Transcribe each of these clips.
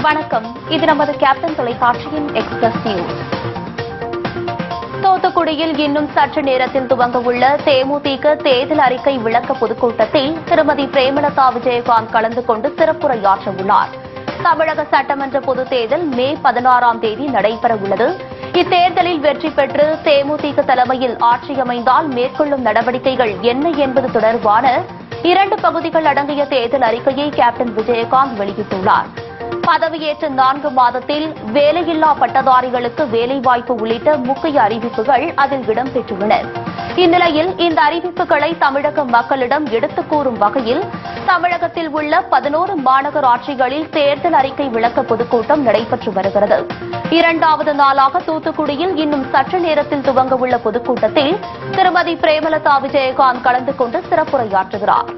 வணக்கம். இது நமது கேப்டன் தொலைக்காட்சியின் எக்ஸ்பிரஸ் நியூஸ். தூத்துக்குடியில் இன்னும் சற்று நேரத்தில் துவங்க உள்ள தேமுதிக தேர்தல் அறிக்கை விளக்க பொதுக்கூட்டத்தில் திருமதி பிரேமலதா விஜயகாந்த் கலந்து கொண்டு சிறப்புரையாற்ற உள்ளார். தமிழக சட்டமன்ற பொதுத் தேர்தல் மே 16ஆம் தேதி நடைபெற உள்ளது. இத்தேர்தலில் வெற்றி பெற்று தேமுதிக தலைமையில் ஆட்சி அமைந்தால் மேற்கொள்ளும் நடவடிக்கைகள் என்ன என்பது தொடர்பான 2 பகுதிகள் அடங்கிய தேர்தல் அறிக்கையை கேப்டன் விஜயகாந்த் வெளியிட்டுள்ளார். பதவியேற்ற 4 மாதத்தில் வேலையில்லா பட்டதாரிகளுக்கு வேலைவாய்ப்பு உள்ளிட்ட முக்கிய அறிவிப்புகள் அதில் இடம்பெற்றுள்ளன. இந்நிலையில் இந்த அறிவிப்புகளை தமிழக மக்களிடம் எடுத்துக் கூறும் வகையில் தமிழகத்தில் உள்ள 11 மாநகராட்சிகளில் தேர்தல் அறிக்கை விளக்க பொதுக்கூட்டம் நடைபெற்று வருகிறது. 2வது நாளாக தூத்துக்குடியில் இன்னும் சற்று நேரத்தில் துவங்க உள்ள பொதுக்கூட்டத்தில் திருமதி பிரேமலதா விஜயகாந்த் கலந்து கொண்டு சிறப்புரையாற்றுகிறார்.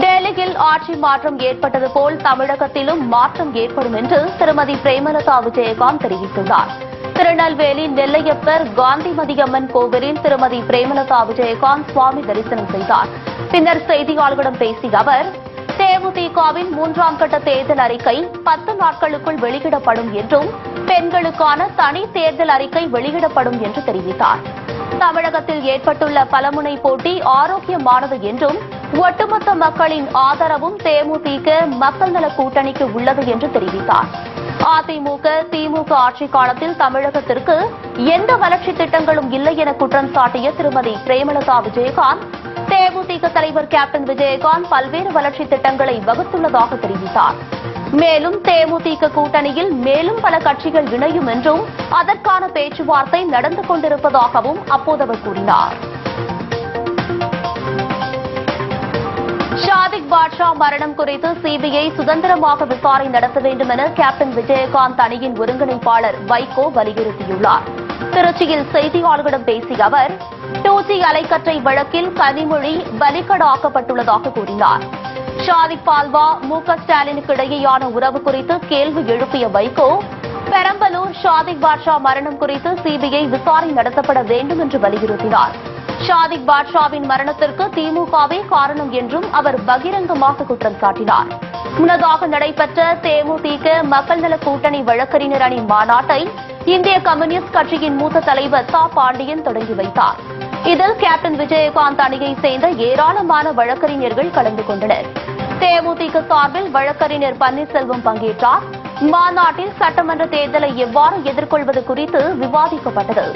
டெல்லியில் ஆட்சி மாற்றம் ஏற்பட்டது போல் தமிழகத்திலும் மாற்றம் ஏற்படும் என்று திருமதி பிரேமலதா விஜயகாந்த் தெரிவித்துள்ளார். திருநெல்வேலி நெல்லையப்பர் காந்திமதியம்மன் கோவிலில் திருமதி பிரேமலதா விஜயகாந்த் சுவாமி தரிசனம் செய்தார். பின்னர் செய்தியாளர்களிடம் பேசிய அவர், தேமுதிகவின் 3ஆம் கட்ட தேர்தல் அறிக்கை 10 நாட்களுக்குள் வெளியிடப்படும் என்றும் பெண்களுக்கான தனி தேர்தல் அறிக்கை வெளியிடப்படும் என்று தெரிவித்தார். தமிழகத்தில் ஏற்பட்டுள்ள பலமுனை போட்டி ஆரோக்கியமானது என்றும் ஒட்டுமொத்த மக்களின் ஆதரவும் தேமுதிக மக்கள் நல கூட்டணிக்கு உள்ளது என்று தெரிவித்தார். அதிமுக திமுக ஆட்சிக் காலத்தில் தமிழகத்திற்கு எந்த வளர்ச்சித் திட்டங்களும் இல்லை என குற்றம் சாட்டிய திருமதி பிரேமலதா விஜயகாந்த், தேமுதிக தலைவர் கேப்டன் விஜயகாந்த் பல்வேறு வளர்ச்சித் திட்டங்களை வகுத்துள்ளதாக தெரிவித்தார். மேலும் தேமுதிக கூட்டணியில் மேலும் பல கட்சிகள் இணையும் என்றும் அதற்கான பேச்சுவார்த்தை நடந்து கொண்டிருப்பதாகவும் அப்போது அவர் கூறினார். ஷாதிக் பாட்ஷா மரணம் குறித்து சிபிஐ சுதந்திரமாக விசாரணை நடத்த வேண்டும் என கேப்டன் விஜயகாந்த் அணியின் ஒருங்கிணைப்பாளர் வைகோ வலியுறுத்தியுள்ளார். திருச்சியில் செய்தியாளர்களிடம் பேசிய அவர், 2G அலைக்கற்றை வழக்கில் கனிமொழி பலிகடாக்கப்பட்டுள்ளதாக கூறினார். ஷாதிக் பால்வா மு.க. ஸ்டாலினுக்கு இடையேயான உறவு குறித்து கேள்வி எழுப்பிய வைகோ, பெரம்பலூர் ஷாதிக் பாட்ஷா மரணம் குறித்து சிபிஐ விசாரணை நடத்தப்பட வேண்டும் என்று வலியுறுத்தினார். ஷாதிக் பாட்ஷாவின் மரணத்திற்கு திமுகவே காரணம் என்றும் அவர் பகிரங்கமாக குற்றம் சாட்டினார். முன்னதாக நடைபெற்ற தேமுதிக மக்கள் நல கூட்டணி வழக்கறிஞர் அணி மாநாட்டை இந்திய கம்யூனிஸ்ட் கட்சியின் மூத்த தலைவர் ச. பாண்டியன் தொடங்கி வைத்தார். இதில் கேப்டன் விஜயகாந்த் அணியைச் சேர்ந்த ஏராளமான வழக்கறிஞர்கள் கலந்து கொண்டனர். தேமுதிக சார்பில் வழக்கறிஞர் பன்னீர்செல்வம் பங்கேற்றார். மாநாட்டில் சட்டமன்ற தேர்தலை எவ்வாறு எதிர்கொள்வது குறித்து விவாதிக்கப்பட்டது.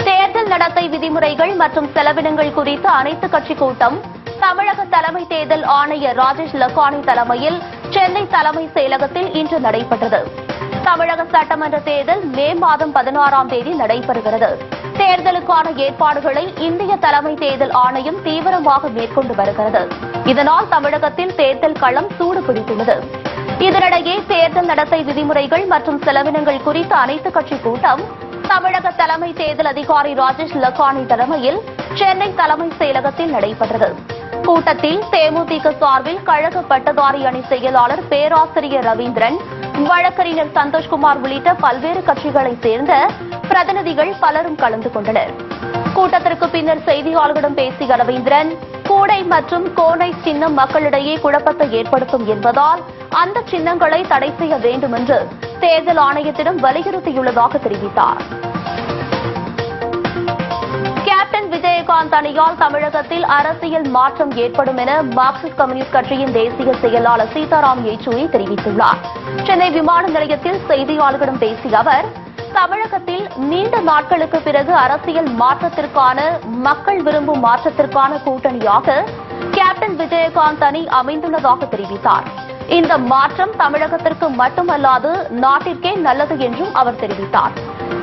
தேர்தல் நடத்தை விதிமுறைகள் மற்றும் செலவினங்கள் குறித்த அனைத்து கட்சி கூட்டம் தமிழக தலைமை தேர்தல் ஆணையர் ராஜேஷ் லக்கானி தலைமையில் சென்னை தலைமை செயலகத்தில் இன்று நடைபெற்றது. தமிழக சட்டமன்ற தேர்தல் மே மாதம் 16ஆம் தேதி நடைபெறுகிறது. தேர்தலுக்கான ஏற்பாடுகளை இந்திய தலைமை தேர்தல் ஆணையம் தீவிரமாக மேற்கொண்டு வருகிறது. இதனால் தமிழகத்தில் தேர்தல் களம் சூடு பிடித்துள்ளது. இதனிடையே தேர்தல் நடத்தை விதிமுறைகள் மற்றும் செலவினங்கள் குறித்த அனைத்து கட்சி கூட்டம் தமிழக தலைமை தேர்தல் அதிகாரி ராஜேஷ் லக்கானி தலைமையில் சென்னை தலைமை செயலகத்தில் நடைபெற்றது. கூட்டத்தில் தேமுதிக சார்பில் கழக பட்டதாரி அணி செயலாளர் பேராசிரியர் ரவீந்திரன், வழக்கறிஞர் சந்தோஷ்குமார் உள்ளிட்ட பல்வேறு கட்சிகளைச் சேர்ந்த பிரதிநிதிகள் பலரும் கலந்து கொண்டனர். கூட்டத்திற்கு பின்னர் செய்தியாளர்களிடம் பேசிய ரவீந்திரன், கூடை மற்றும் கோணை சின்னம் மக்களிடையே குழப்பத்தை ஏற்படுத்தும் என்பதால் அந்த சின்னங்களை தடை செய்ய வேண்டும் என்று தேர்தல் ஆணையத்திடம் வலியுறுத்தியுள்ளதாக தெரிவித்தார். கேப்டன் விஜயகாந்த் அணியால் தமிழகத்தில் அரசியல் மாற்றம் ஏற்படும் என மார்க்சிஸ்ட் கம்யூனிஸ்ட் கட்சியின் தேசிய செயலாளர் சீதாராம் யெச்சூரி தெரிவித்துள்ளார். சென்னை விமான நிலையத்தில் செய்தியாளர்களிடம் பேசிய அவர், தமிழகத்தில் நீண்ட நாட்களுக்கு பிறகு அரசியல் மாற்றத்திற்கான மக்கள் விரும்பும் மாற்றத்திற்கான கூட்டணியாக கேப்டன் விஜயகாந்த் அணி அமைந்துள்ளதாக தெரிவித்தார். இந்த மாற்றம் தமிழகத்திற்கு மட்டுமல்லாது நாட்டிற்கே நல்லது என்றும் அவர் தெரிவித்தார்.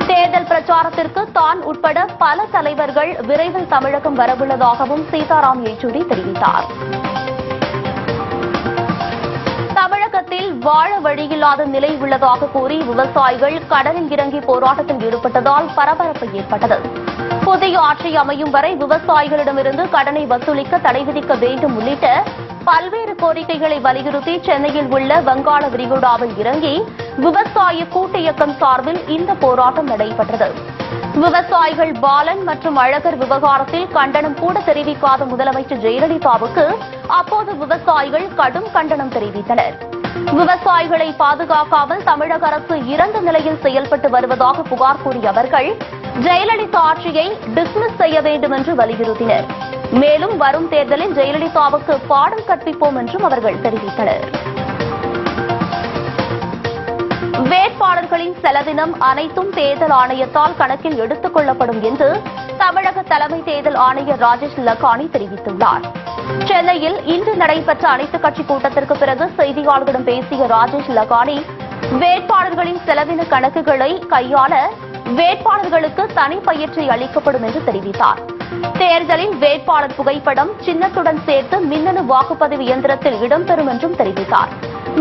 தேர்தல் பிரச்சாரத்திற்கு தான் உட்பட பல தலைவர்கள் விரைவில் தமிழகம் வரவுள்ளதாகவும் சீதாராம் யெச்சூரி தெரிவித்தார். தமிழகத்தில் வாழ வழியில்லாத நிலை உள்ளதாக கூறி விவசாயிகள் கடலில் இறங்கி போராட்டத்தில் ஈடுபட்டதால் பரபரப்பு ஏற்பட்டது. புதிய ஆட்சி அமையும் வரை விவசாயிகளிடமிருந்து கடனை வசூலிக்க தடை விதிக்க வேண்டும் உள்ளிட்ட பல்வேறு கோரிக்கைகளை வலியுறுத்தி சென்னையில் உள்ள வங்காள விரிகுடாவில் இறங்கி விவசாய கூட்டு இயக்கம் சார்பில் இந்த போராட்டம் நடைபெற்றது. விவசாயிகள் பாலன் மற்றும் அழகர் விவகாரத்தில் கண்டனம் கூட தெரிவிக்காத முதலமைச்சர் ஜெயலலிதாவுக்கு அப்போது விவசாயிகள் கடும் கண்டனம் தெரிவித்தனர். விவசாயிகளை பாதுகாக்காமல் தமிழக அரசு இறந்த நிலையில் செயல்பட்டு வருவதாக புகார் கூறிய அவர்கள் ஜெயலலிதா ஆட்சியை டிஸ்மிஸ் செய்ய வேண்டும் என்று வலியுறுத்தினர். மேலும் வரும் தேர்தலில் ஜெயலலிதாவுக்கு பாடம் கற்பிப்போம் என்றும் அவர்கள் தெரிவித்தனர். வேட்பாளர்களின் செலவினம் அனைத்தும் தேர்தல் ஆணையத்தால் கணக்கில் எடுத்துக் கொள்ளப்படும் என்று தமிழக தலைமை தேர்தல் ஆணையர் ராஜேஷ் லக்கானி தெரிவித்துள்ளார். சென்னையில் இன்று நடைபெற்ற அனைத்துக் கட்சி கூட்டத்திற்கு பிறகு செய்தியாளர்களிடம் பேசிய ராஜேஷ் லக்கானி வேட்பாளர்களின் செலவின கணக்குகளை கையாள வேட்பாளர்களுக்கு தனி பயிற்சி அளிக்கப்படும் என்று தெரிவித்தார். தேர்தலில் வேட்பாளர் புகைப்படம் சின்னத்துடன் சேர்த்து மின்னணு வாக்குப்பதிவு இயந்திரத்தில் இடம்பெறும் என்றும் தெரிவித்தார்.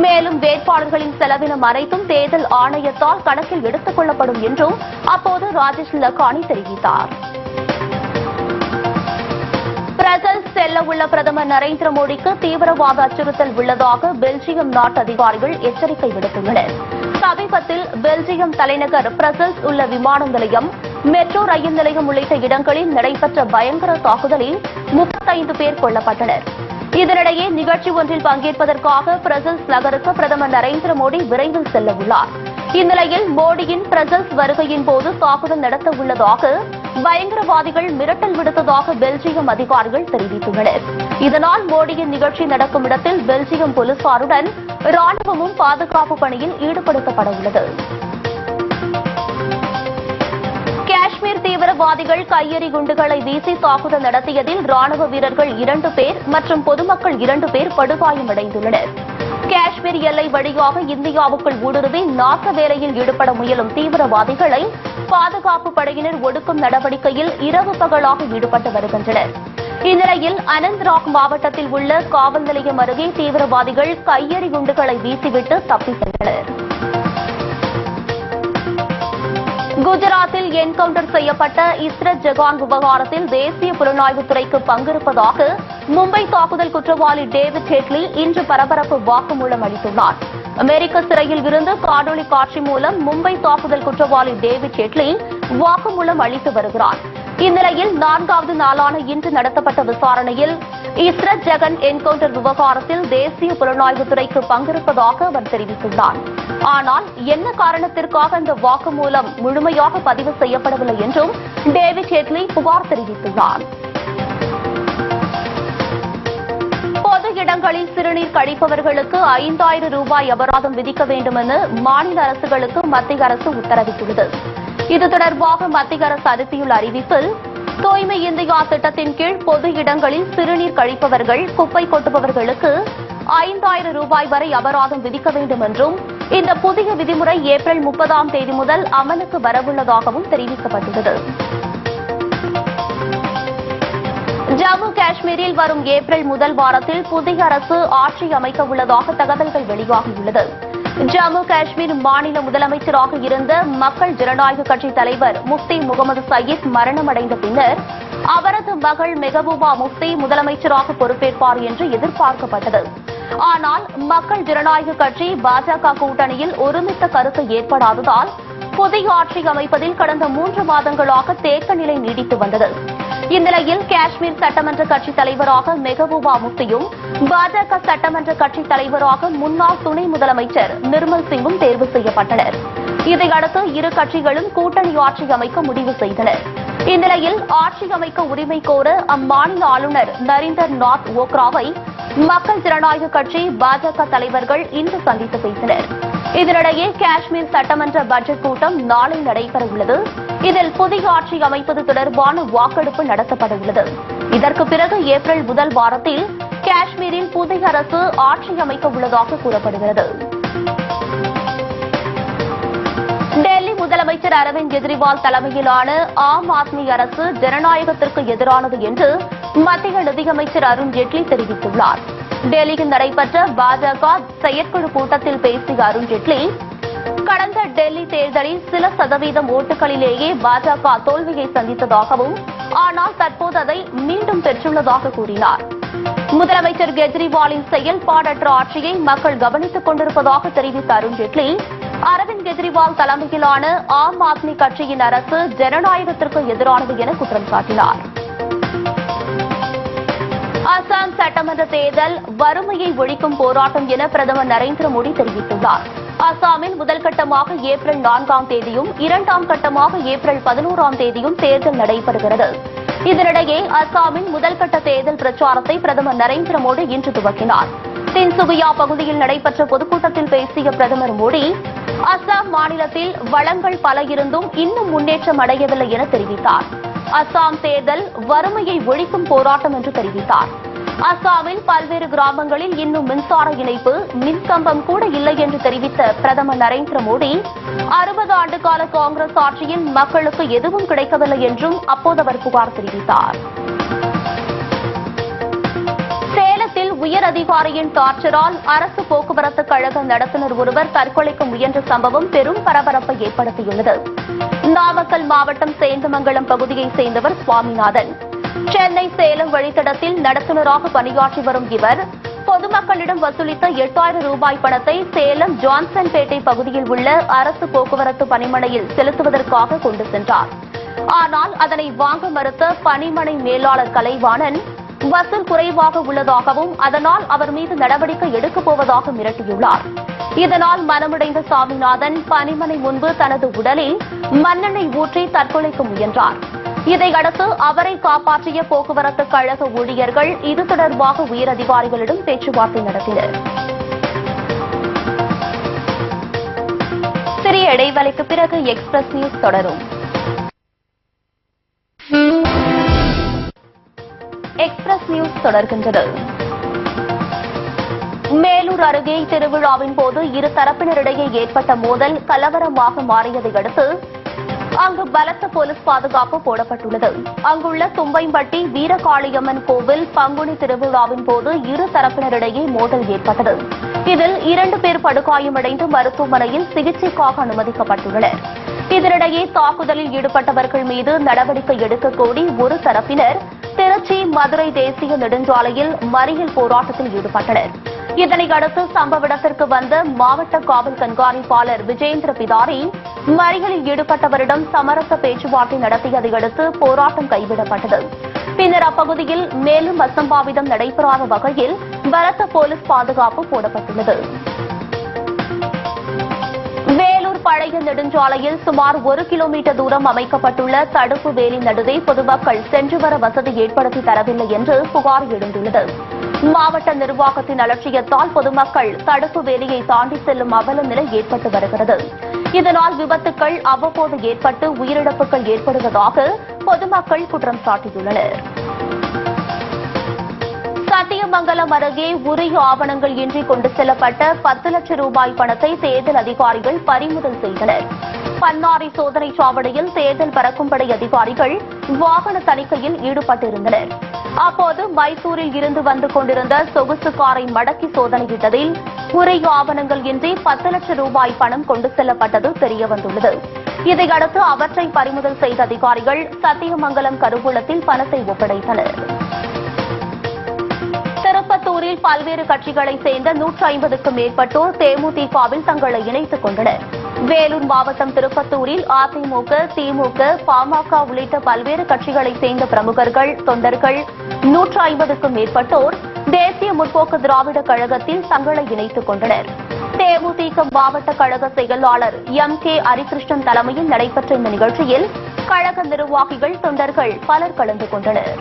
மேலும் வேட்பாளர்களின் செலவினம் அனைத்தும் தேர்தல் ஆணையத்தால் கணக்கில் எடுத்துக் கொள்ளப்படும் என்றும் அப்போது ராஜேஷ் லக்கானி தெரிவித்தார். பிரசல்ஸ் செல்ல உள்ள பிரதமர் நரேந்திர மோடிக்கு தீவிரவாத அச்சுறுத்தல் உள்ளதாக பெல்ஜியம் நாட்டு அதிகாரிகள் எச்சரிக்கை விடுத்துள்ளனர். சமீபத்தில் பெல்ஜியம் தலைநகர் பிரசல்ஸ் உள்ள விமான நிலையம், மெட்ரோ ரயில் நிலையம் உள்ளிட்ட இடங்களில் நடைபெற்ற பயங்கர தாக்குதலில் 35 பேர் கொல்லப்பட்டனர். இதனிடையே நிகழ்ச்சி ஒன்றில் பங்கேற்பதற்காக பிரசல்ஸ் நகருக்கு பிரதமர் நரேந்திர மோடி விரைவில் செல்ல உள்ளார். இந்நிலையில் மோடியின் பிரசல்ஸ் வருகையின் போது தாக்குதல் நடத்த உள்ளதாக பயங்கரவாதிகள் மிரட்டல் விடுத்ததாக பெல்ஜியம் அதிகாரிகள் தெரிவித்துள்ளனர். இதனால் மோடியின் நிகழ்ச்சி நடக்கும் இடத்தில் பெல்ஜியம் போலீசாருடன் ராணுவமும் பாதுகாப்பு பணியில் ஈடுபடுத்தப்பட உள்ளது. காஷ்மீர் தீவிரவாதிகள் கையெறி குண்டுகளை வீசி தாக்குதல் நடத்தியதில் ராணுவ வீரர்கள் 2 பேர் மற்றும் பொதுமக்கள் 2 பேர் படுகாயமடைந்துள்ளனர். காஷ்மீர் எல்லை வழியாக இந்தியாவுக்குள் ஊடுருவி நாச வேலையில் ஈடுபட முயலும் தீவிரவாதிகளை பாதுகாப்பு படையினர் ஒடுக்கும் நடவடிக்கையில் இரவு பகலாக ஈடுபட்டு வருகின்றனர். இந்நிலையில் அனந்த்நாக் மாவட்டத்தில் உள்ள காவல் நிலையம் அருகே தீவிரவாதிகள் கையெறி குண்டுகளை வீசிவிட்டு தப்பி சென்றனர். குஜராத்தில் என்கவுண்டர் செய்யப்பட்ட இஸ்ரத் ஜகான் விவகாரத்தில் தேசிய புலனாய்வுத்துறைக்கு பங்கிருப்பதாக மும்பை தாக்குதல் குற்றவாளி டேவிட் ஹெட்லி இன்று பரபரப்பு வாக்குமூலம் அளித்துள்ளார். அமெரிக்க சிறையில் இருந்து காணொலி காட்சி மூலம் மும்பை தாக்குதல் குற்றவாளி டேவிட் ஹெட்லி வாக்குமூலம் அளித்து வருகிறார். இந்நிலையில் 4வது நாளான இன்று நடத்தப்பட்ட விசாரணையில் இஸ்ரத் ஜகன் என்கவுண்டர் விவகாரத்தில் தேசிய புலனாய்வுத்துறைக்கு பங்கிருப்பதாக அவர் தெரிவித்துள்ளார். ஆனால் என்ன காரணத்திற்காக இந்த வாக்குமூலம் முழுமையாக பதிவு செய்யப்படவில்லை என்றும் டேவிட் ஹெட்லி புகார் தெரிவித்துள்ளார். பொது இடங்களில் சிறுநீர் கழிப்பவர்களுக்கு 5000 ரூபாய் அபராதம் விதிக்க வேண்டும் என மாநில அரசுகளுக்கு மத்திய அரசு உத்தரவிட்டுள்ளது. இது தொடர்பாக மத்திய அரசு அனுப்பியுள்ள அறிவிப்பில் தூய்மை இந்தியா திட்டத்தின் கீழ் பொது இடங்களில் சிறுநீர் கழிப்பவர்கள், குப்பை கொட்டுபவர்களுக்கு 5000 ரூபாய் வரை அபராதம் விதிக்க வேண்டும் என்றும் இந்த புதிய விதிமுறை ஏப்ரல் 30ஆம் தேதி முதல் அமலுக்கு வரவுள்ளதாகவும் தெரிவிக்கப்பட்டுள்ளது. ஜம்மு காஷ்மீரில் வரும் ஏப்ரல் முதல் வாரத்தில் புதிய அரசு ஆட்சி அமைக்க உள்ளதாக தகவல்கள் வெளியாகியுள்ளது. ஜம்மு காஷ்மீர் மாநில முதலமைச்சராக இருந்த மக்கள் ஜனநாயக கட்சி தலைவர் முஃப்தி முகமது சயீத் மரணமடைந்த பின்னர் அவரது மகள் மெஹபூபா முஃப்தி முதலமைச்சராக பொறுப்பேற்பார் என்று எதிர்பார்க்கப்பட்டது. ஆனால் மக்கள் ஜனநாயக கட்சி பாஜக கூட்டணியில் ஒருமித்த கருத்து ஏற்படாததால் புதிய ஆட்சி அமைப்பதில் கடந்த 3 மாதங்களாக தேக்க நிலை நீடித்து வந்தது. இந்நிலையில் காஷ்மீர் சட்டமன்ற கட்சித் தலைவராக மெஹபூபா முஃப்தியும் பாஜக சட்டமன்ற கட்சித் தலைவராக முன்னாள் துணை முதலமைச்சர் நிர்மல் சிங்கும் தேர்வு செய்யப்பட்டனர். இதையடுத்து இரு கட்சிகளும் கூட்டணி ஆட்சி அமைக்க முடிவு செய்தனர். இந்நிலையில் ஆட்சி அமைக்க உரிமை கோர அம்மாநில ஆளுநர் நரேந்தர் நாத் ஓக்ராவை மக்கள் ஜனநாயக கட்சி பாஜக தலைவர்கள் இன்று சந்தித்து பேசினர். இதனிடையே காஷ்மீர் சட்டமன்ற பட்ஜெட் கூட்டம் நாளை நடைபெற உள்ளது. இதில் புதிய ஆட்சி அமைப்பது தொடர்பான வாக்கெடுப்பு நடத்தப்பட உள்ளது. இதற்கு பிறகு ஏப்ரல் முதல் வாரத்தில் காஷ்மீரில் புதிய அரசு ஆட்சி அமைக்க உள்ளதாக கூறப்படுகிறது. டெல்லி முதலமைச்சர் அரவிந்த் கெஜ்ரிவால் தலைமையிலான ஆம் ஆத்மி அரசு ஜனநாயகத்திற்கு எதிரானது என்று மத்திய நிதியமைச்சர் அருண் ஜேட்லி தெரிவித்துள்ளார். டெல்லியில் நடைபெற்ற பாஜக செயற்குழு கூட்டத்தில் பேசிய அருண் ஜேட்லி, கடந்த டெல்லி தேர்தலில் சில சதவீதம் ஓட்டுகளிலேயே பாஜக தோல்வியை சந்தித்ததாகவும் ஆனால் தற்போது அதை மீண்டும் பெற்றுள்ளதாக கூறினார். முதலமைச்சர் கெஜ்ரிவாலின் செயல்பாடற்ற ஆட்சியை மக்கள் கவனித்துக் கொண்டிருப்பதாக தெரிவித்த அருண்ஜேட்லி, அரவிந்த் கெஜ்ரிவால் தலைமையிலான ஆம் ஆத்மி கட்சியின் அரசு ஜனநாயகத்திற்கு எதிரானது என குற்றம் சாட்டினார். அசாம் சட்டமன்ற தேர்தல் வறுமையை ஒழிக்கும் போராட்டம் என பிரதமர் நரேந்திர மோடி தெரிவித்துள்ளார். அசாமில் முதல் கட்டமாக ஏப்ரல் 4ஆம் தேதியும் 2ஆம் கட்டமாக ஏப்ரல் 11ஆம் தேதியும் தேர்தல் நடைபெறுகிறது. இதனிடையே அசாமின் முதல் கட்ட தேர்தல் பிரச்சாரத்தை பிரதமர் நரேந்திர மோடி இன்று துவக்கினார். தின்சுகியா பகுதியில் நடைபெற்ற பொதுக்கூட்டத்தில் பேசிய பிரதமர் மோடி, அசாம் மாநிலத்தில் வளங்கள் பல இருந்தும் இன்னும் முன்னேற்றம் அடையவில்லை என தெரிவித்தார். அசாம் தேர்தல் வறுமையை ஒழிக்கும் போராட்டம் என்று தெரிவித்தார். அசாமில் பல்வேறு கிராமங்களில் இன்னும் மின்சார இணைப்பு, மின்கம்பம் கூட இல்லை என்று தெரிவித்த பிரதமர் நரேந்திர மோடி, 60 ஆண்டுகால காங்கிரஸ் ஆட்சியில் மக்களுக்கு எதுவும் கிடைக்கவில்லை என்றும் அப்போது அவர் புகார் தெரிவித்தார். சேலத்தில் உயர் அதிகாரியின் டார்ச்சரால் அரசு போக்குவரத்து கழக நடத்துனர் ஒருவர் தற்கொலைக்கு முயன்ற சம்பவம் பெரும் பரபரப்பை ஏற்படுத்தியுள்ளது. நாமக்கல் மாவட்டம் சேந்தமங்கலம் பகுதியைச் சேர்ந்தவர் சுவாமிநாதன். சென்னை சேலம் வழித்தடத்தில் நடத்துனராக பணியாற்றி வரும் இவர் பொதுமக்களிடம் வசூலித்த 8000 ரூபாய் பணத்தை சேலம் ஜான்சன்பேட்டை பகுதியில் உள்ள அரசு போக்குவரத்து பணிமனையில் செலுத்துவதற்காக கொண்டு சென்றார். ஆனால் அதனை வாங்க மறுத்த பணிமனை மேலாளர் கலைவாணன், வசூல் குறைவாக உள்ளதாகவும் அதனால் அவர் மீது நடவடிக்கை எடுக்கப் போவதாக மிரட்டியுள்ளார். இதனால் மனமுடைந்த சாமிநாதன் பணிமனை முன்பு தனது உடலில் மண்ணெண்ணெய் ஊற்றி தற்கொலைக்கு முயன்றார். இதையடுத்து அவரை காப்பாற்றிய போக்குவரத்து கழக ஊழியர்கள் இது தொடர்பாக உயரதிகாரிகளிடம் பேச்சுவார்த்தை நடத்தினர். சிறிய இடைவெளிக்கு பிறகு எக்ஸ்பிரஸ் நியூஸ் தொடரும். எக்ஸ்பிரஸ் நியூஸ் தொடர்கின்றது. மேலூர் அருகே திருவிழாவின் போது இரு தரப்பினரிடையே ஏற்பட்ட மோதல் கலவரமாக மாறியதை அடுத்து அங்கு பலத்த போலீஸ் பாதுகாப்பு போடப்பட்டுள்ளது. அங்குள்ள தும்பைம்பட்டி வீரகாளியம்மன் கோவில் பங்குனி திருவிழாவின் போது இரு தரப்பினரிடையே மோதல் ஏற்பட்டது. இதில் 2 பேர் படுகாயமடைந்து மருத்துவமனையில் சிகிச்சைக்காக அனுமதிக்கப்பட்டுள்ளனர். இதனிடையே தாக்குதலில் ஈடுபட்டவர்கள் மீது நடவடிக்கை எடுக்க கோரி ஒரு தரப்பினர் திருச்சி மதுரை தேசிய நெடுஞ்சாலையில் மறியல் போராட்டத்தில் ஈடுபட்டனர். இதனையடுத்து சம்பவ இடத்திற்கு வந்த மாவட்ட காவல் கண்காணிப்பாளர் விஜேந்திர பிதாரி மறியலில் ஈடுபட்டவரிடம் சமரச பேச்சுவார்த்தை நடத்தியதை அடுத்து போராட்டம் கைவிடப்பட்டது. பின்னர் அப்பகுதியில் மேலும் அசம்பாவிதம் நடைபெறாத வகையில் பலத்த போலீஸ் பாதுகாப்பு போடப்பட்டுள்ளது. வேலூர் பழைய நெடுஞ்சாலையில் சுமார் 1 கிலோமீட்டர் தூரம் அமைக்கப்பட்டுள்ள தடுப்பு வேலி நடுவே பொதுமக்கள் சென்று வர வசதி ஏற்படுத்தி தரவில்லை என்று புகார் எழுந்துள்ளது. மாவட்ட நிர்வாகத்தின் அலட்சியத்தால் பொதுமக்கள் தடுப்பு வேலியை தாண்டி செல்லும் அவல நிலை ஏற்பட்டு வருகிறது. இதனால் விபத்துக்கள் அவ்வப்போது ஏற்பட்டு உயிரிழப்புகள் ஏற்படுவதாக பொதுமக்கள் குற்றம் சாட்டியுள்ளனர். சத்தியமங்கலம் அருகே உரிய ஆவணங்கள் இன்றி கொண்டு செல்லப்பட்ட 10 லட்சம் ரூபாய் பணத்தை தேர்தல் அதிகாரிகள் பறிமுதல் செய்தனர். பன்னாரி சோதனை சாவடியில் தேர்தல் பறக்கும்படை அதிகாரிகள் வாகன தணிக்கையில் ஈடுபட்டிருந்தனர். அப்போது மைசூரில் இருந்து வந்து கொண்டிருந்த சொகுசு காரை மடக்கி சோதனையிட்டதில் உரிய ஆவணங்கள் இன்றி 10 லட்சம் ரூபாய் பணம் கொண்டு செல்லப்பட்டது தெரியவந்துள்ளது. இதையடுத்து அவற்றை பறிமுதல் செய்த அதிகாரிகள் சத்தியமங்கலம் கருவூலத்தில் பணத்தை ஒப்படைத்தனர். திருப்பத்தூரில் பல்வேறு கட்சிகளைச் சேர்ந்த 150க்கும் மேற்பட்டோர் தேமுதிகவில் தங்களை இணைத்துக் கொண்டனர். வேலூர் மாவட்டம் திருப்பத்தூரில் அதிமுக, திமுக, பாமக உள்ளிட்ட பல்வேறு கட்சிகளைச் சேர்ந்த பிரமுகர்கள், தொண்டர்கள் 150க்கும் மேற்பட்டோர் தேசிய முற்போக்கு திராவிட கழகத்தில் தங்களை இணைத்துக் கொண்டனர். தேமுதிக மாவட்ட கழக செயலாளர் MK ஹரிகிருஷ்ணன் தலைமையில் நடைபெற்ற இந்த நிகழ்ச்சியில் கழக நிர்வாகிகள், தொண்டர்கள் பலர் கலந்து கொண்டனர்.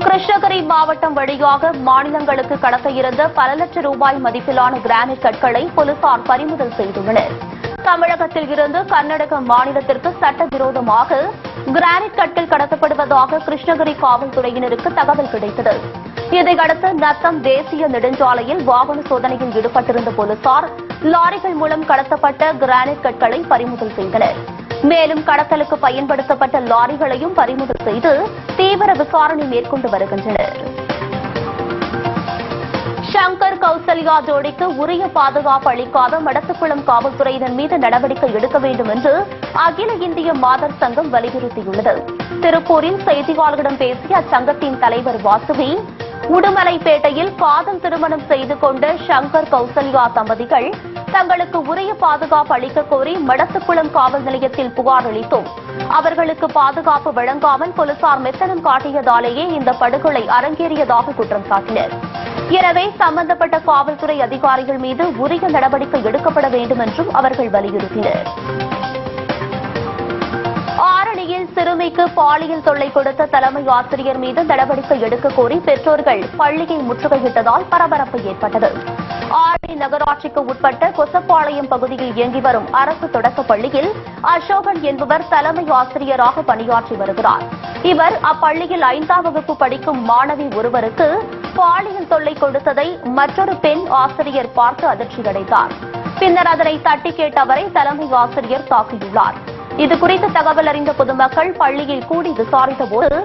கிருஷ்ணகிரி மாவட்டம் வழியாக மாநிலங்களுக்கு கடத்த இருந்த பல லட்சம் ரூபாய் மதிப்பிலான கிரானைட் கற்களை போலீசார் பறிமுதல் செய்துள்ளனர். தமிழகத்தில் இருந்து கர்நாடக மாநிலத்திற்கு சட்டவிரோதமாக கிரானைட் கற்கள் கடத்தப்படுவதாக கிருஷ்ணகிரி காவல்துறையினருக்கு தகவல் கிடைத்தது. இதையடுத்து நத்தம் தேசிய நெடுஞ்சாலையில் வாகன சோதனையில் ஈடுபட்டிருந்த போலீசார் லாரிகள் மூலம் கடத்தப்பட்ட கிரானைட் கற்களை பறிமுதல் செய்தனர். மேலும் கடத்தலுக்கு பயன்படுத்தப்பட்ட லாரிகளையும் பறிமுதல் செய்து தீவிர விசாரணை மேற்கொண்டு வருகின்றனர். சங்கர் கௌசல்யா கௌசல்யா ஜோடிக்கு உரிய பாதுகாப்பு அளிக்காத மடத்துக்குளம் காவல்துறையினர் மீது நடவடிக்கை எடுக்க வேண்டும் என்று அகில இந்திய மாதர் சங்கம் வலியுறுத்தியுள்ளது. திருப்பூரில் செய்தியாளர்களிடம் பேசிய அச்சங்கத்தின் தலைவர் வாசுவி, உடுமலைப்பேட்டையில் காதல் திருமணம் செய்து கொண்ட சங்கர் கௌசல்யா தம்பதிகள் தங்களுக்கு உரிய பாதுகாப்பு அளிக்க கோரி மடத்துக்குளம் காவல் நிலையத்தில் புகார் அளித்தோம். அவர்களுக்கு பாதுகாப்பு வழங்காமல் போலீசார் மெத்தனம் காட்டியதாலேயே இந்த படுகொலை அரங்கேறியதாக குற்றம் சாட்டினர். எனவே சம்பந்தப்பட்ட காவல்துறை அதிகாரிகள் மீது உரிய நடவடிக்கை எடுக்கப்பட வேண்டும் என்றும் அவர்கள் வலியுறுத்தினர். ஆரணியில் சிறுமிக்கு பாலியல் தொல்லை கொடுத்த தலைமை ஆசிரியர் மீது நடவடிக்கை எடுக்க கோரி பெற்றோர்கள் பள்ளியை முற்றுகையிட்டதால் பரபரப்பு ஏற்பட்டது. ஆரணி நகராட்சிக்கு உட்பட்ட கொசப்பாளையம் பகுதியில் இயங்கி வரும் அரசு தொடக்கப் பள்ளியில் அசோகன் என்பவர் தலைமை ஆசிரியராக பணியாற்றி வருகிறார். இவர் அப்பள்ளியில் 5ஆம் வகுப்பு படிக்கும் மாணவி ஒருவருக்கு பாலியல் தொல்லை கொடுத்ததை மற்றொரு பெண் ஆசிரியர் பார்த்து அதிர்ச்சியடைந்தார். பின்னர் அதனை தட்டி கேட்ட அவரை தலைமை ஆசிரியர் தாக்கியுள்ளார். இதுகுறித்து தகவல் அறிந்த பொதுமக்கள் பள்ளியில் கூடி விசாரித்தபோது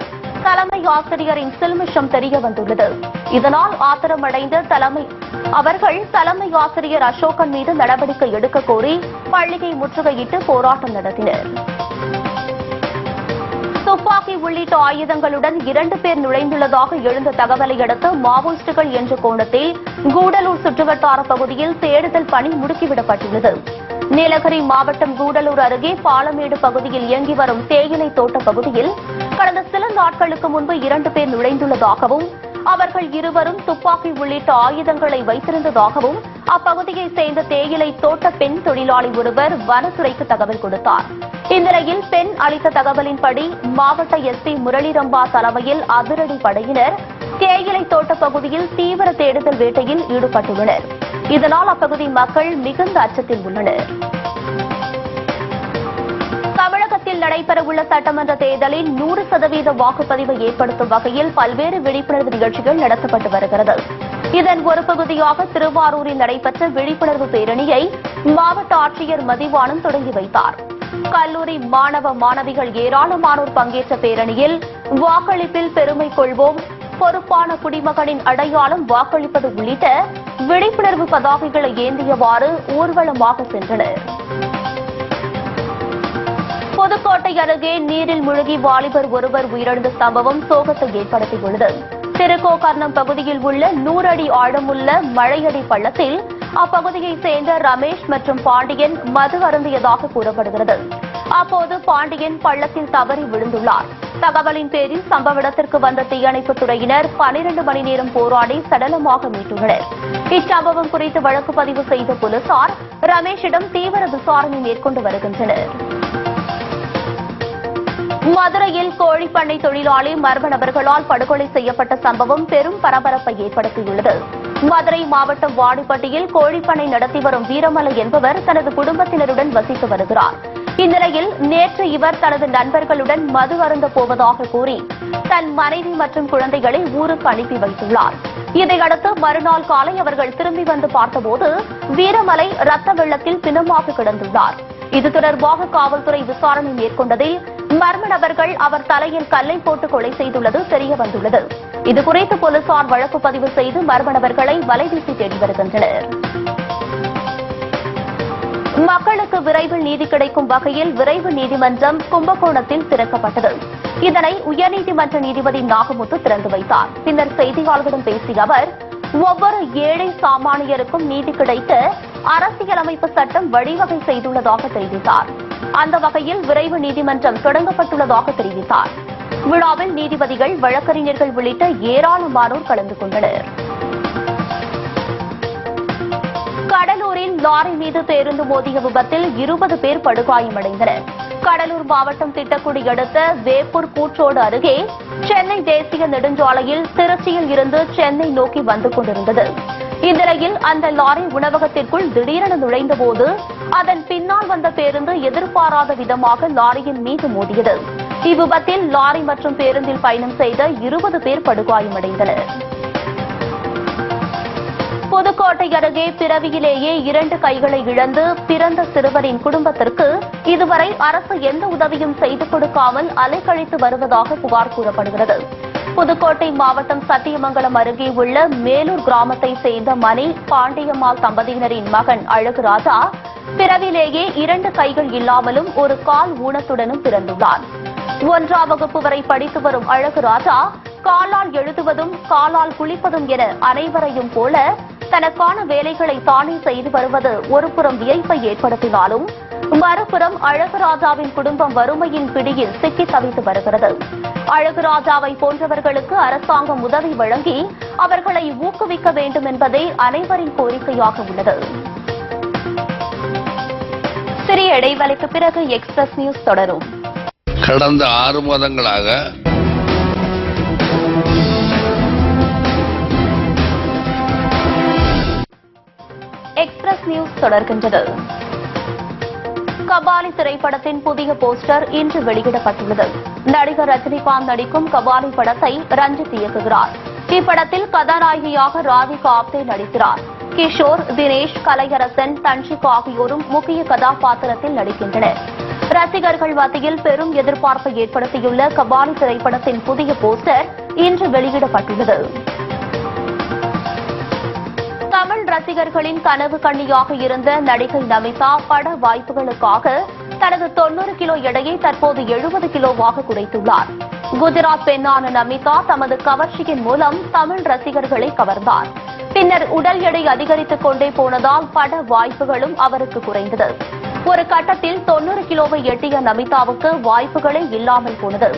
தலைமை ஆசிரியரின் சில்மிஷம் தெரிய வந்துள்ளது. இதனால் ஆத்திரமடைந்த அவர்கள் தலைமை ஆசிரியர் அசோகன் மீது நடவடிக்கை எடுக்க கோரி பள்ளியை முற்றுகையிட்டு போராட்டம் நடத்தினர். துப்பாக்கி உள்ளிட்ட ஆயுதங்களுடன் 2 பேர் நுழைந்துள்ளதாக எழுந்த தகவலை அடுத்து மாவோயிஸ்டுகள் என்ற கோணத்தில் கூடலூர் சுற்றுவட்டார பகுதியில் தேடுதல் பணி முடுக்கிவிடப்பட்டுள்ளது. நீலகிரி மாவட்டம் கூடலூர் அருகே பாலமேடு பகுதியில் இயங்கி வரும் தேயிலை தோட்ட பகுதியில் கடந்த சில நாட்களுக்கு முன்பு 2 பேர் நுழைந்துள்ளதாகவும் அவர்கள் இருவரும் துப்பாக்கி உள்ளிட்ட ஆயுதங்களை வைத்திருந்ததாகவும் அப்பகுதியைச் சேர்ந்த தேயிலை தோட்ட பெண் தொழிலாளி ஒருவர் வனத்துறைக்கு தகவல் கொடுத்தார். இந்நிலையில் பெண் அளித்த தகவலின்படி மாவட்ட எஸ்பி முரளிரம்பா தலைமையில் அதிரடி படையினர் தேயிலை தோட்ட பகுதியில் தீவிர தேடுதல் வேட்டையில் ஈடுபட்டுள்ளனர். இதனால் அப்பகுதி மக்கள் மிகுந்த அச்சத்தில் உள்ளனர். தமிழகத்தில் நடைபெறவுள்ள சட்டமன்ற தேர்தலில் 100% வாக்குப்பதிவை ஏற்படுத்தும் வகையில் பல்வேறு விழிப்புணர்வு நிகழ்ச்சிகள் நடத்தப்பட்டு வருகிறது. இதன் ஒரு பகுதியாக திருவாரூரில் நடைபெற்ற விழிப்புணர்வு பேரணியை மாவட்ட ஆட்சியர் மதிவாணன் தொடங்கி வைத்தார். கல்லூரி மாணவ மாணவிகள் ஏராளமானோர் பங்கேற்ற பேரணியில் வாக்களிப்பில் பெருமை கொள்வோம், பொறுப்பான குடிமகனின் அடையாளம் வாக்களிப்பது உள்ளிட்ட விழிப்புணர்வு பதாகைகளை ஏந்தியவாறு ஊர்வலமாக சென்றனர். புதுக்கோட்டை அருகே நீரில் மூழ்கி வாலிபர் ஒருவர் உயிரிழந்த சம்பவம் சோகத்தை ஏற்படுத்தியுள்ளது. திருக்கோகர்ணம் பகுதியில் உள்ள 100 அடி ஆழமுள்ள மழையடி பள்ளத்தில் அப்பகுதியைச் சேர்ந்த ரமேஷ் மற்றும் பாண்டியன் மது அருந்தியதாக கூறப்படுகிறது. அப்போது பாண்டியன் பள்ளத்தில் தவறி விழுந்துள்ளார். தகவலின் பேரில் சம்பவ இடத்திற்கு வந்த தீயணைப்புத் துறையினர் 12 மணி நேரம் போராடி சடலமாக மீட்டுள்ளனர். இச்சம்பவம் குறித்து வழக்கு பதிவு செய்த போலீசார் ரமேஷிடம் தீவிர விசாரணை மேற்கொண்டு வருகின்றனர். மதுரையில் கோழிப்பண்ணை தொழிலாளி மர்ம நபர்களால் படுகொலை செய்யப்பட்ட சம்பவம் பெரும் பரபரப்பை ஏற்படுத்தியுள்ளது. மதுரை மாவட்டம் வாடிப்பட்டியில் கோழிப்பண்ணை நடத்தி வரும் வீரமலை என்பவர் தனது குடும்பத்தினருடன் வசித்து வருகிறார். இந்நிலையில் நேற்று இவர் தனது நண்பர்களுடன் மது அருந்த போவதாக கூறி தன் மனைவி மற்றும் குழந்தைகளை ஊருக்கு அனுப்பி வைத்துள்ளார். இதையடுத்து மறுநாள் காலை அவர்கள் திரும்பி வந்து பார்த்தபோது வீரமலை ரத்த வெள்ளத்தில் பிணமாக கிடந்துள்ளார். இது தொடர்பாக காவல்துறை விசாரணை மேற்கொண்டதில் மர்ம நபர்கள் அவர் தலையில் கல்லை போட்டு கொலை செய்துள்ளது தெரியவந்துள்ளது. இதுகுறித்து போலீசார் வழக்கு பதிவு செய்து மர்ம நபர்களை வலைவீசி தேடி வருகின்றனர். மக்களுக்கு விரைவில் நீதி கிடைக்கும் வகையில் விரைவு நீதிமன்றம் கும்பகோணத்தில் திறக்கப்பட்டது. இதனை உயர்நீதிமன்ற நீதிபதி நாகமுத்து திறந்து வைத்தார். பின்னர் செய்தியாளர்களிடம் பேசிய அவர், ஒவ்வொரு ஏழை சாமானியருக்கும் நீதி கிடைக்க அரசியலமைப்பு சட்டம் வழிவகை செய்துள்ளதாக தெரிவித்தார். அந்த வகையில் விரைவு நீதிமன்றம் தொடங்கப்பட்டுள்ளதாக தெரிவித்தார். விழாவில் நீதிபதிகள், வழக்கறிஞர்கள் உள்ளிட்ட ஏராளமானோர் கலந்து கொண்டனர். கடலூரில் லாரி மீது பேருந்து மோதிய விபத்தில் 20 பேர் படுகாயமடைந்தனர். கடலூர் மாவட்டம் திட்டக்குடி அடுத்த வேப்பூர் கூற்றோடு அருகே சென்னை தேசிய நெடுஞ்சாலையில் திருச்சியில் இருந்து சென்னை நோக்கி வந்து கொண்டிருந்தது. இந்நிலையில் அந்த லாரி உணவகத்திற்குள் திடீரென நுழைந்தபோது அதன் பின்னால் வந்த பேருந்து எதிர்பாராத விதமாக லாரியின் மீது மோதியது. இவ்விபத்தில் லாரி மற்றும் பேருந்தில் பயணம் செய்த 20 பேர் படுகாயமடைந்தனர். புதுக்கோட்டை அருகே பிறவியிலேயே 2 கைகளை இழந்து பிறந்த சிறுவரின் குடும்பத்திற்கு இதுவரை அரசு எந்த உதவியும் செய்து கொடுக்காமல் அலைக்கழித்து வருவதாக புகார் கூறப்படுகிறது. புதுக்கோட்டை மாவட்டம் சத்தியமங்கலம் அருகே உள்ள மேலூர் கிராமத்தை சேர்ந்த மணி பாண்டியம்மாள் தம்பதியினரின் மகன் அழகுராஜா பிறவிலேயே 2 கைகள் இல்லாமலும் ஒரு கால் ஊனத்துடனும் பிறந்துள்ளார். 1ஆம் வகுப்பு வரை படித்து வரும் அழகுராஜா காலால் எழுதுவதும் காலால் குளிப்பதும் என அனைவரையும் போல தனக்கான வேலைகளை தானே செய்து வருவது ஒருபுறம் வியப்பை ஏற்படுத்தினாலும் மறுபுறம் அழகுராஜாவின் குடும்பம் வறுமையின் பிடியில் சிக்கி தவித்து வருகிறது. அழகுராஜாவை போன்றவர்களுக்கு அரசாங்கம் உதவி வழங்கி அவர்களை ஊக்குவிக்க வேண்டும் என்பதே அனைவரின் கோரிக்கையாக உள்ளது. சிறிய இடைவெளிக்கு பிறகு எக்ஸ்பிரஸ் நியூஸ் தொடரும். கடந்த 6 மாதங்களாக எக்ஸ்பிரஸ் நியூஸ் தொடர்கின்றது. கபாலி திரைப்படத்தின் புதிய போஸ்டர் இன்று வெளியிடப்பட்டுள்ளது. நடிகர் ரஜினிகாந்த் நடிக்கும் கபாலி படத்தை ரஞ்சித் இயக்குகிறார். இப்படத்தில் கதாநாயகியாக ராதிகா ஆப்தே நடிக்கிறார். கிஷோர், தினேஷ், கலையரசன், தன்ஷிக் ஆகியோரும் முக்கிய கதாபாத்திரத்தில் நடிக்கின்றனர். ரசிகர்கள் மத்தியில் பெரும் எதிர்பார்ப்பை ஏற்படுத்தியுள்ள கபாலி திரைப்படத்தின் புதிய போஸ்டர் இன்று வெளியிடப்பட்டுள்ளது. தமிழ் ரசிகர்களின் கனவு கண்ணியாக இருந்த நடிகை நமிதா பட வாய்ப்புகளுக்காக தனது 90 கிலோ எடையை தற்போது 70 கிலோவாக குறைத்துள்ளார். குஜராத் பெண்ணான நமிதா தமது கவர்ச்சியின் மூலம் தமிழ் ரசிகர்களை கவர்ந்தார். பின்னர் உடல் எடை அதிகரித்துக் கொண்டே போனதால் பட வாய்ப்புகளும் அவருக்கு குறைந்தது. ஒரு கட்டத்தில் 90 கிலோவை எட்டிய நமிதாவுக்கு வாய்ப்புகளே இல்லாமல் போனது.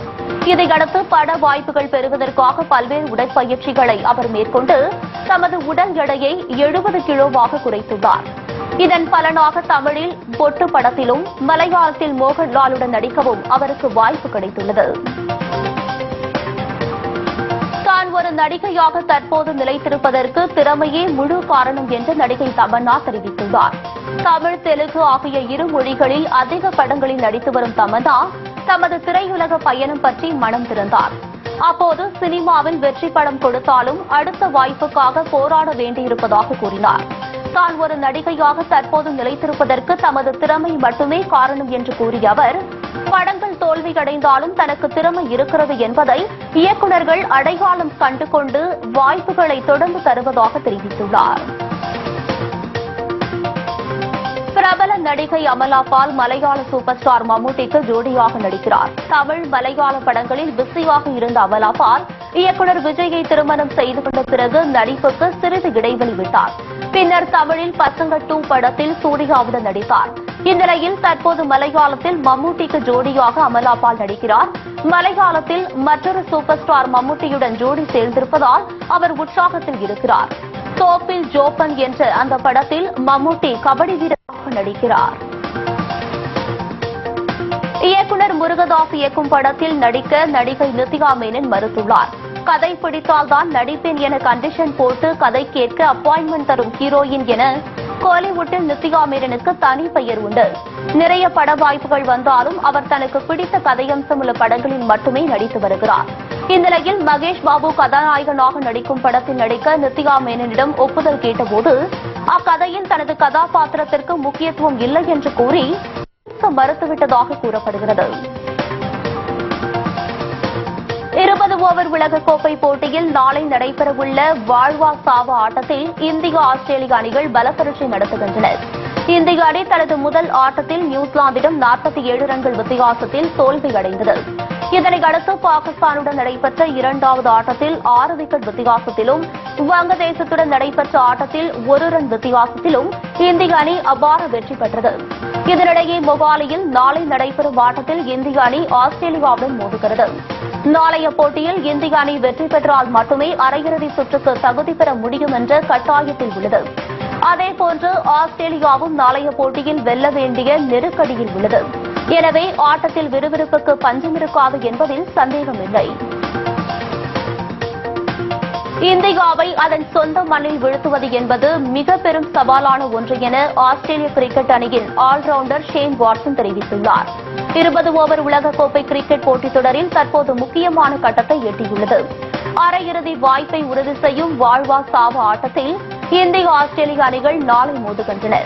இதையடுத்து பட வாய்ப்புகள் பெறுவதற்காக பல்வேறு உடற்பயிற்சிகளை அவர் மேற்கொண்டு தமது உடல் எடையை 70 கிலோவாக குறைத்துள்ளார். இதன் பலனாக தமிழில் பொட்டு படத்திலும் மலையாளத்தில் மோகன்லாலுடன் நடிக்கவும் அவருக்கு வாய்ப்பு கிடைத்துள்ளது. தான் ஒரு நடிகையாக தற்போது நிலைத்திருப்பதற்கு திறமையே முழு காரணம் என்று நடிகை தமன்னா தெரிவித்துள்ளார். தமிழ், தெலுங்கு ஆகிய 2 மொழிகளில் அதிக படங்களில் நடித்து வரும் தமன்னா தமது திரையுலக பயணம் பற்றி மனம் திறந்தார். அப்போது சினிமாவில் வெற்றி படம் கொடுத்தாலும் அடுத்த வாய்ப்புக்காக போராட வேண்டியிருப்பதாக கூறினார். தான் ஒரு நடிகையாக தற்போது நிலைத்திருப்பதற்கு தமது திறமை மட்டுமே காரணம் என்று கூறிய அவர், படங்கள் தோல்வியடைந்தாலும் தனக்கு திறமை இருக்கிறது என்பதை இயக்குநர்கள் அடையாளம் கண்டுகொண்டு வாய்ப்புகளை தொடர்ந்து தருவதாக தெரிவித்துள்ளார். பிரபல நடிகை அமலா பால் மலையாள சூப்பர் ஸ்டார் மம்முட்டிக்கு ஜோடியாக நடிக்கிறார். தமிழ், மலையாள படங்களில் பிஸியாக இருந்த அமலா பால் இயக்குநர் விஜயை திருமணம் செய்து கொண்ட பிறகு நடிப்புக்கு சிறிது இடைவெளி விட்டார். பின்னர் தமிழில் பசங்க 2 படத்தில் சூர்யாவுடன் நடித்தார். இந்நிலையில் தற்போது மலையாளத்தில் மம்முட்டிக்கு ஜோடியாக அமலா பால் நடிக்கிறார். மலையாளத்தில் மற்றொரு சூப்பர் ஸ்டார் மம்முட்டியுடன் ஜோடி சேர்ந்திருப்பதால் அவர் உற்சாகத்தில் இருக்கிறார். தோப்பில் ஜோப்பன் என்ற அந்த படத்தில் மம்முட்டி கபடி வீரராக நடிக்கிறார். இயக்குநர் முருகதாஸ் இயக்கும் படத்தில் நடிக்க நடிகை நித்யா மேனன் மறுத்துள்ளார். கதை பிடித்தால் தான் நடிப்பேன் என கண்டிஷன் போட்டு கதை கேட்க அப்பாயின்மெண்ட் தரும் ஹீரோயின் என கோலிவுட்டில் நித்யா மேனனுக்கு தனி பெயர் உண்டு. நிறைய பட வாய்ப்புகள் வந்தாலும் அவர் தனக்கு பிடித்த கதையம்சம் உள்ள படங்களில் மட்டுமே நடித்து வருகிறார். இந்நிலையில் மகேஷ் பாபு கதாநாயகனாக நடிக்கும் படத்தில் நடிக்க நித்யா மேனனிடம் ஒப்புதல் கேட்டபோது அக்கதையில் தனது கதாபாத்திரத்திற்கு முக்கியத்துவம் இல்லை என்று கூறி மறுத்துவிட்டதாக கூறப்படுகிறது. 20 ஓவர் உலகக்கோப்பை போட்டியில் நாளை நடைபெறவுள்ள வாழ்வா சாவா ஆட்டத்தில் இந்தியா, ஆஸ்திரேலிய அணிகள் பலப்பரீட்சை நடத்துகின்றனர். இந்திய அணி தனது முதல் ஆட்டத்தில் நியூசிலாந்திடம் 47 ரன்கள் வித்தியாசத்தில் தோல்வியடைந்தது. இதனையடுத்து பாகிஸ்தானுடன் நடைபெற்ற 2வது ஆட்டத்தில் 6 விக்கெட் வித்தியாசத்திலும், வங்கதேசத்துடன் நடைபெற்ற ஆட்டத்தில் 1 ரன் வித்தியாசத்திலும் இந்திய அணி அபார வெற்றி பெற்றது. இதனிடையே மொகாலியில் நாளை நடைபெறும் ஆட்டத்தில் இந்திய அணி ஆஸ்திரேலியாவுடன் மோதுகிறது. நாளைய போட்டியில் இந்திய அணி வெற்றி பெற்றால் மட்டுமே அரையிறுதி சுற்றுக்கு தகுதி பெற முடியும் என்ற கட்டாயத்தில் உள்ளது. அதேபோன்று ஆஸ்திரேலியாவும் நாளைய போட்டியில் வெல்ல வேண்டிய நெருக்கடியில் உள்ளது. எனவே ஆட்டத்தில் விறுவிறுப்புக்கு பஞ்சமிருக்காது என்பதில் சந்தேகமில்லை. இந்தியாவை அதன் சொந்த மண்ணில் வீழ்த்துவது என்பது மிக பெரும் சவாலான ஒன்று என ஆஸ்திரேலிய கிரிக்கெட் அணியின் ஆல்ரவுண்டர் ஷேன் வாட்சன் தெரிவித்துள்ளார். 20 ஓவர் உலகக்கோப்பை கிரிக்கெட் போட்டித் தொடரில் தற்போது முக்கியமான கட்டத்தை எட்டியுள்ளது. அரையிறுதி வாய்ப்பை உறுதி செய்யும் வாழ்வா சாவா ஆட்டத்தில் இந்திய, ஆஸ்திரேலிய அணிகள் நாளை மோதுகின்றன.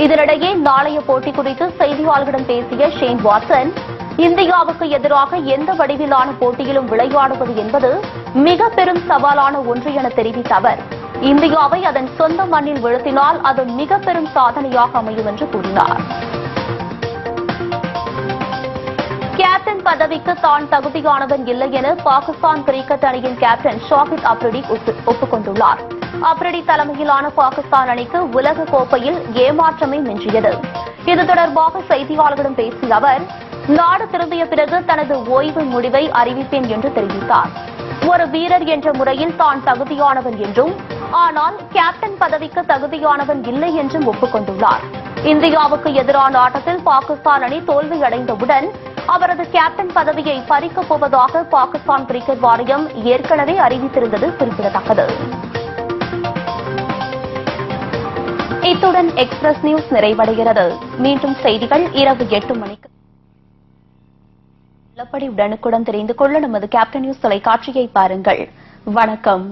இதனிடையே நாளைய போட்டி குறித்து செய்தியாளர்களிடம் பேசிய ஷேன் வாட்சன், இந்தியாவுக்கு எதிராக எந்த வடிவிலான போட்டியிலும் விளையாடுவது என்பது மிக பெரும் சவாலான ஒன்று என தெரிவித்த அவர் இந்தியாவை அதன் சொந்த மண்ணில் வீழ்த்தினால் அது மிக பெரும் சாதனையாக அமையும் என்று கூறினார். கேப்டன் பதவிக்கு தான் தகுதியானவன் இல்லை என பாகிஸ்தான் கிரிக்கெட் அணியின் கேப்டன் ஷாஹித் அப்ரிடி ஒப்புக்கொண்டுள்ளார். அப்ரிடி தலைமையிலான பாகிஸ்தான் அணிக்கு உலக கோப்பையில் ஏமாற்றமே மிஞ்சியது. இது தொடர்பாக செய்தியாளர்களிடம் பேசிய அவர், நாடு திரும்பிய பிறகு தனது ஓய்வு முடிவை அறிவிப்பேன் என்று தெரிவித்தார். ஒரு வீரர் என்ற முறையில் தான் தகுதியானவன் என்றும், ஆனால் கேப்டன் பதவிக்கு தகுதியானவன் இல்லை என்றும் ஒப்புக்கொண்டுள்ளார். இந்தியாவுக்கு எதிரான ஆட்டத்தில் பாகிஸ்தான் அணி தோல்வியடைந்தவுடன் அவரது கேப்டன் பதவியை பறிக்கப் போவதாக பாகிஸ்தான் கிரிக்கெட் வாரியம் ஏற்கனவே அறிவித்திருந்தது குறிப்பிடத்தக்கது. இத்துடன் எக்ஸ்பிரஸ் நியூஸ் நிறைவடைகிறது. மீண்டும் செய்திகள் இரவு 8 மணிக்கு. உள்ளபடி உடனுக்குடன் தெரிந்து கொள்ள நமது கேப்டன் நியூஸ் தொலைக்காட்சியை பாருங்கள். வணக்கம்.